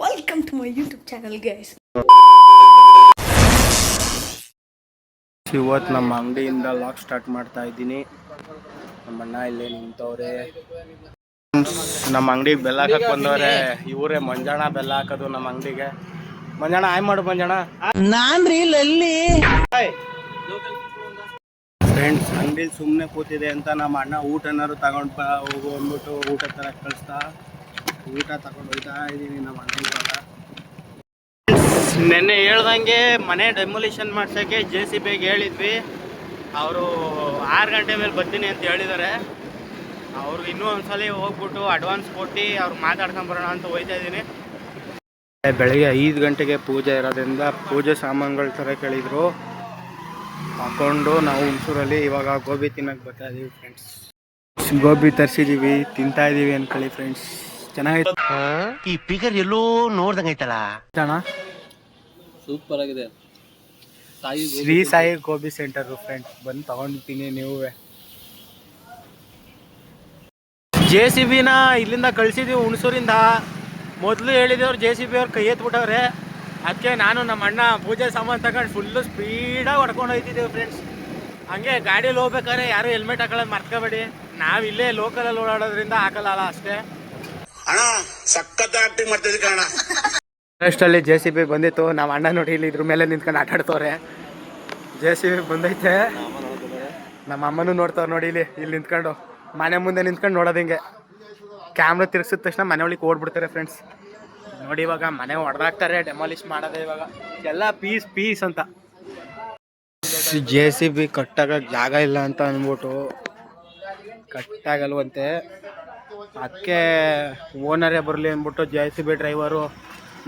welcome to my YouTube channel, guys. ಇವತ್ತು ನಮ್ಮ ಅಂಗಡಿಯಿಂದ ಲಾಗ್ ಸ್ಟಾರ್ಟ್ ಮಾಡ್ತಾ ಇದ್ದೀನಿ. ನಮ್ಮ ಅಣ್ಣ ಇಲ್ಲೇ ನಿಂತವ್ರೆ. ನಮ್ಮ ಅಂಗಡಿಗೆ ಬೆಲ್ಲ ಹಾಕಕ್ಕೆ ಬಂದವ್ರೆ. ಇವರೇ ಮಂಜಣ್ಣ ಬೆಲ್ಲ ಹಾಕೋದು ನಮ್ಮ ಅಂಗಡಿಗೆ. ಮಂಜಣ್ಣ ಆಯ್ ಮಾಡು ಮಂಜಣ್ಣ. ನಾನ್ರಿ ಲಲ್ಲಿ ಫ್ರೆಂಡ್ಸ್, ಅಂಗಡಿಲಿ ಸುಮ್ಮನೆ ಕೂತಿದೆ ಅಂತ ನಮ್ಮ ಅಣ್ಣ ಊಟನಾರು ತಗೊಂಡು ಹೋಗು ಅಂದ್ಬಿಟ್ಟು ಊಟ ತರ ಕಳಿಸ್ತಾ ಊಟ ತಗೊಂಡು ಹೋಗ್ತಾ ಇದ್ದೀನಿ ನಮ್ಮ ಅಂಗಡಿಗೆ. ನೆನ್ನೆ ಹೇಳ್ದಂಗೆ ಮನೆ ಡೆಮೊಲಿಷನ್ ಮಾಡ್ಸೋಕ್ಕೆ JCB ಹೇಳಿದ್ವಿ. ಅವರು 6 ಗಂಟೆ ಮೇಲೆ ಬರ್ತೀನಿ ಅಂತ ಹೇಳಿದ್ದಾರೆ. ಅವ್ರಿಗೆ ಇನ್ನೂ ಒಂದ್ಸಲ ಹೋಗ್ಬಿಟ್ಟು ಅಡ್ವಾನ್ಸ್ ಕೊಟ್ಟು ಅವ್ರು ಮಾತಾಡ್ಕೊಂಬರೋಣ ಅಂತ ಹೋಗ್ತಾ ಇದ್ದೀನಿ. ಬೆಳಗ್ಗೆ 5 ಗಂಟೆಗೆ ಪೂಜೆ ಇರೋದ್ರಿಂದ ಪೂಜೆ ಸಾಮಾನುಗಳು ಥರ ಕೇಳಿದ್ರು. ಹಾಕೊಂಡು ನಾವು ಹುಣಸೂರಲ್ಲಿ ಇವಾಗ ಗೋಬಿ ತಿನ್ನಕ್ಕೆ ಬರ್ತಾ ಇದೀವಿ ಫ್ರೆಂಡ್ಸ್. ಗೋಬಿ ತರಿಸಿದ್ದೀವಿ, ತಿಂತಾ ಇದ್ದೀವಿ ಅನ್ಕೊಳ್ಳಿ ಫ್ರೆಂಡ್ಸ್. ಚೆನ್ನಾಗಿತ್ತು. ಈ ಪಿಗರ್ ಎಲ್ಲೋ ನೋಡ್ದಂಗೈತಲ್ಲ ಅಣ್ಣ. ಸೂಪರ್ ಆಗಿದೆ. ಶ್ರೀ ಸಾಯಿ ಗೋಬಿ ಸೆಂಟರ್ ಫ್ರೆಂಡ್ಸ್, ಬಂದು ತಗೊಂಡಿದ್ದೀನಿ. ನೀವು JCBನ ಇಲ್ಲಿಂದ ಕಳಿಸಿದ್ದೀವಿ ಹುಣಸೂರಿಂದ. ಮೊದಲು ಹೇಳಿದವ್ರು JCB ಅವ್ರು ಕೈ ಎತ್ಬಿಟ್ಟವ್ರೆ. ಅದಕ್ಕೆ ನಾನು ನಮ್ಮ ಅಣ್ಣ ಪೂಜೆ ಸಾಮಾನು ತಗೊಂಡು ಫುಲ್ಲು ಸ್ಪೀಡಾಗಿ ಹೊಡ್ಕೊಂಡು ಹೋಗ್ತಿದ್ದೀವಿ ಫ್ರೆಂಡ್ಸ್. ಹಂಗೆ ಗಾಡೀಲಿ ಹೋಗ್ಬೇಕಾದ್ರೆ ಯಾರು ಹೆಲ್ಮೆಟ್ ಹಾಕೊಳ್ಳೋದು ಮರ್ತ್ಕೋಬೇಡಿ. ನಾವು ಇಲ್ಲೇ ಲೋಕಲಲ್ಲಿ ಓಡಾಡೋದ್ರಿಂದ ಹಾಕಲ್ಲ ಅಷ್ಟೇ. ಅಷ್ಟರಲ್ಲಿ JCB ಬಂದಿತ್ತು. ನಮ್ಮ ಅಣ್ಣ ನೋಡಿ ಇಲ್ಲಿ ಇದ್ರ ಮೇಲೆ ನಿಂತ್ಕೊಂಡು ಆಟ ಆಡ್ತವ್ರೆ. JCB ಬಂದೈತೆ. ನಮ್ಮ ಅಮ್ಮನೂ ನೋಡ್ತವ್ರು ನೋಡಿ ಇಲ್ಲಿ ನಿಂತ್ಕೊಂಡು ಮನೆ ಮುಂದೆ ನಿಂತ್ಕೊಂಡು ನೋಡೋದು. ಹಿಂಗೆ ಕ್ಯಾಮ್ರಾ ತಿರ್ಗಿಸಿದ ತಕ್ಷಣ ಮನೆ ಒಳಗೆ ಓಡ್ಬಿಡ್ತಾರೆ ಫ್ರೆಂಡ್ಸ್. ನೋಡಿ ಇವಾಗ ಮನೆ ಹೊಡೆದಾಕ್ತಾರೆ, ಡೆಮಾಲಿಷ್ ಮಾಡೋದೇ ಇವಾಗ ಎಲ್ಲ ಪೀಸ್ ಅಂತ. JCB ಕಟ್ಟಾಗಕ್ಕೆ ಜಾಗ ಇಲ್ಲ ಅಂತ ಅಂದ್ಬಿಟ್ಟು ಕಟ್ಟಾಗಲ್ವಂತೆ. ಅದಕ್ಕೆ ಓನರೇ ಬರಲಿ ಅಂದ್ಬಿಟ್ಟು JCB ಡ್ರೈವರು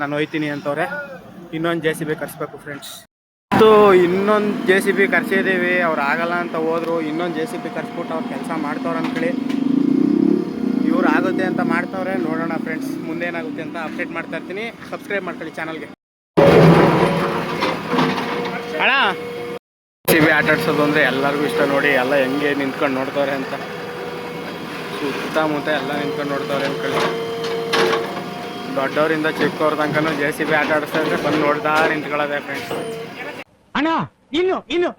ನಾನು ಹೋಯ್ತೀನಿ ಅಂತವ್ರೆ. ಇನ್ನೊಂದು JCB ಕರ್ಸ್ಬೇಕು ಫ್ರೆಂಡ್ಸ್. ಇನ್ನೊಂದು JCB ಕರ್ಸಿದ್ದೀವಿ. ಅವ್ರು ಆಗಲ್ಲ ಅಂತ ಹೋದ್ರು. ಇನ್ನೊಂದು JCB ಕರ್ಸ್ಬಿಟ್ಟು ಅವ್ರು ಕೆಲಸ ಮಾಡ್ತವ್ರೆ ಅಂದ್ಕೊಳ್ಳಿ. ಇವ್ರು ಆಗುತ್ತೆ ಅಂತ ಮಾಡ್ತವ್ರೆ. ನೋಡೋಣ ಫ್ರೆಂಡ್ಸ್ ಮುಂದೇನಾಗುತ್ತೆ ಅಂತ ಅಪ್ಡೇಟ್ ಮಾಡ್ತಾ ಇರ್ತೀನಿ. ಸಬ್ಸ್ಕ್ರೈಬ್ ಮಾಡ್ಕೊಳ್ಳಿ ಚಾನಲ್ಗೆ. ಅಣ್ಣ, JCB ಆಟ ಆಡ್ಸೋದು ಅಂದರೆ ಎಲ್ಲರಿಗೂ ಇಷ್ಟ. ನೋಡಿ ಎಲ್ಲ ಹೆಂಗೆ ನಿಂತ್ಕೊಂಡು ನೋಡ್ತವ್ರೆ ಅಂತ. ಸುತ್ತಮುತ್ತ ಎಲ್ಲ ನಿಂತ್ಕೊಂಡು ನೋಡ್ತವ್ರೆ ಅಂದ್ಕೊಳ್ಳಿ. ದೊಡ್ಡವರಿಂದ ಚಿಕ್ಕವ್ರ ತನಕ JCB ಆಟ ಆಡಿಸ್ತಾ ಇದ್ರೆ ಬಂದು ನೋಡ್ತಾ ನಿಂತ್ಕೊಳ್ಳೋದೆ ಫ್ರೆಂಡ್ಸ್. ಅಣ್ಣ ಇನ್ನು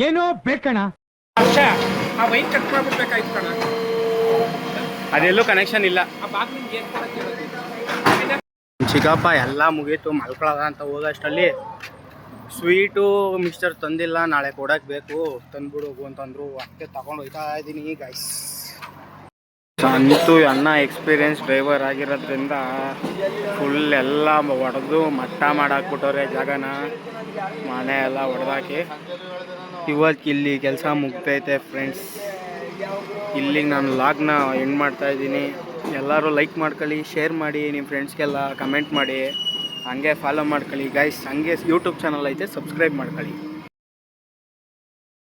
ಏನೋ ಬೇಕಣ್ಣ. ಅದೆಲ್ಲೂ ಕನೆಕ್ಷನ್ ಇಲ್ಲ. ಚಿಕ್ಕಪ್ಪ ಎಲ್ಲ ಮುಗೀತು, ಮಲ್ಕೊಳ್ಳೋದ ಅಂತ ಹೋಗೋಷ್ಟರಲ್ಲಿ ಸ್ವೀಟು ಮಿಕ್ಸ್ಚರ್ ತಂದಿಲ್ಲ, ನಾಳೆ ಕೊಡಕ್ಕೆ ಬೇಕು, ತಂದ್ಬಿಡು ಅಂತಂದ್ರು. ಅದಕ್ಕೆ ತಗೊಂಡು ಹೋಗ್ತಾ ಇದ್ದೀನಿ ಗೈಸ್. ಅಂತೂ ಅಣ್ಣ ಎಕ್ಸ್ಪೀರಿಯನ್ಸ್ ಡ್ರೈವರ್ ಆಗಿರೋದ್ರಿಂದ ಫುಲ್ ಎಲ್ಲ ಹೊಡೆದು ಮಟ್ಟ ಮಾಡಾಕ್ಬಿಟ್ಟವ್ರೆ ಜಾಗನ. ಮನೆ ಎಲ್ಲ ಹೊಡೆದಾಕಿ ಇವತ್ತು ಇಲ್ಲಿ ಕೆಲಸ ಮುಗ್ದೈತೆ ಫ್ರೆಂಡ್ಸ್. ಇಲ್ಲಿಗೆ ನಾನು ಲಾಗ್ನ ಎಂಡ್ ಮಾಡ್ತಾ ಇದ್ದೀನಿ. ಎಲ್ಲರೂ ಲೈಕ್ ಮಾಡ್ಕೊಳ್ಳಿ, ಶೇರ್ ಮಾಡಿ, ನಿಮ್ಮ ಫ್ರೆಂಡ್ಸ್ಗೆಲ್ಲ ಕಮೆಂಟ್ ಮಾಡಿ, ಹಂಗೆ ಫಾಲೋ ಮಾಡ್ಕೊಳ್ಳಿ ಗೈಸ್. ಹಂಗೆ ಯೂಟ್ಯೂಬ್ ಚಾನಲ್ ಐತೆ, ಸಬ್ಸ್ಕ್ರೈಬ್ ಮಾಡ್ಕೊಳ್ಳಿ.